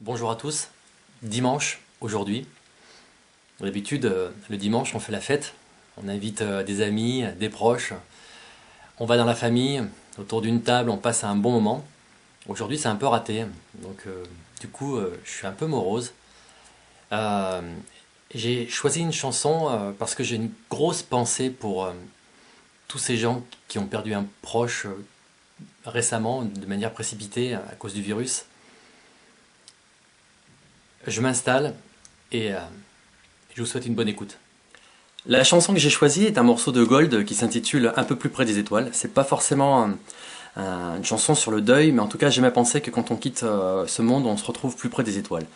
Bonjour à tous, dimanche aujourd'hui. D'habitude, le dimanche on fait la fête, on invite des amis, des proches, on va dans la famille, autour d'une table, on passe un bon moment. Aujourd'hui c'est un peu raté, donc du coup je suis un peu morose. Euh, j'ai choisi une chanson parce que j'ai une grosse pensée pour tous ces gens qui ont perdu un proche récemment de manière précipitée à cause du virus. Je m'installe et je vous souhaite une bonne écoute. La chanson que j'ai choisie est un morceau de Gold qui s'intitule Un peu plus près des étoiles. C'est pas forcément une chanson sur le deuil, mais en tout cas j'aime à penser que quand on quitte ce monde, on se retrouve plus près des étoiles.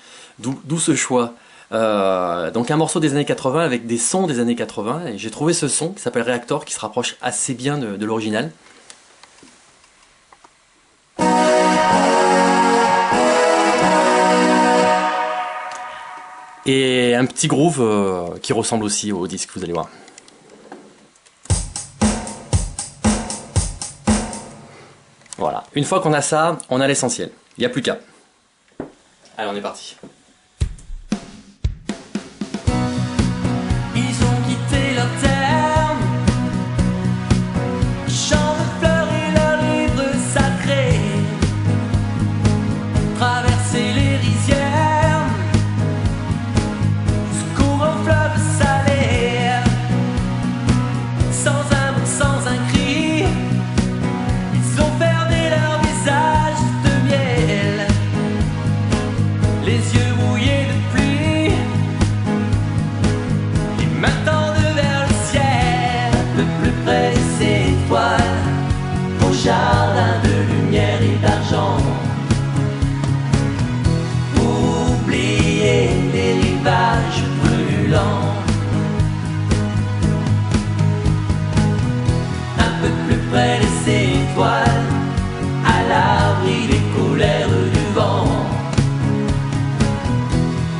D'où ce choix. Donc un morceau des années 80 avec des sons des années 80, et j'ai trouvé ce son qui s'appelle Reactor qui se rapproche assez bien de l'original. Et un petit groove qui ressemble aussi au disque, vous allez voir. Voilà, une fois qu'on a ça, on a l'essentiel. Il n'y a plus qu'à. Allez, on est parti. Ils ont quitté leur terre, champs de fleurs et leurs livres sacrés, traversé les rizières, jusqu'au grand fleuve salé, sans un mot, sans un cri, ils ont fermé leur visage de miel, les yeux mouillés de pluie. M'attendent vers le ciel, un peu plus près des étoiles, au jardin de lumière et d'argent. Oubliez les rivages brûlants. Un peu plus près des étoiles, à l'abri des colères du vent.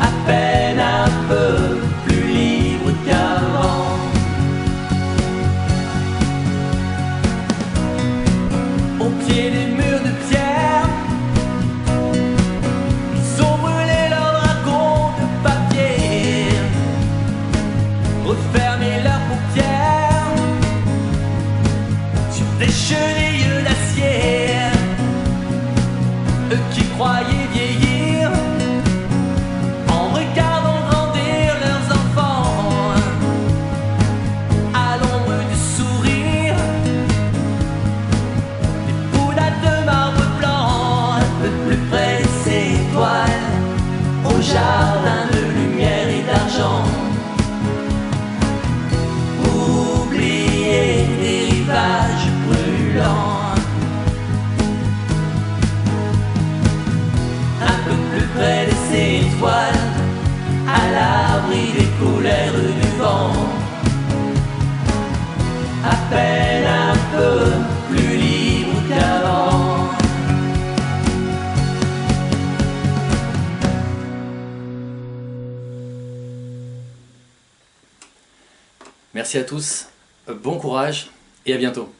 À peine un peu plus libre qu'avant. Au pied des murs de pierre, ils ont brûlé leurs dragons de papier, refermé leurs paupières sur des chenilles d'acier. Eux qui croyaient vieillir en regardant grandir leurs enfants, à l'ombre du sourire, les boudades de marbre blanc, un peu plus près des étoiles, au jardin de lumière et d'argent. Oubliez les rivages brûlants. Un peu plus près des étoiles, à l'abri des colères du vent. À peine un peu plus libre qu'avant. Merci à tous, bon courage et à bientôt.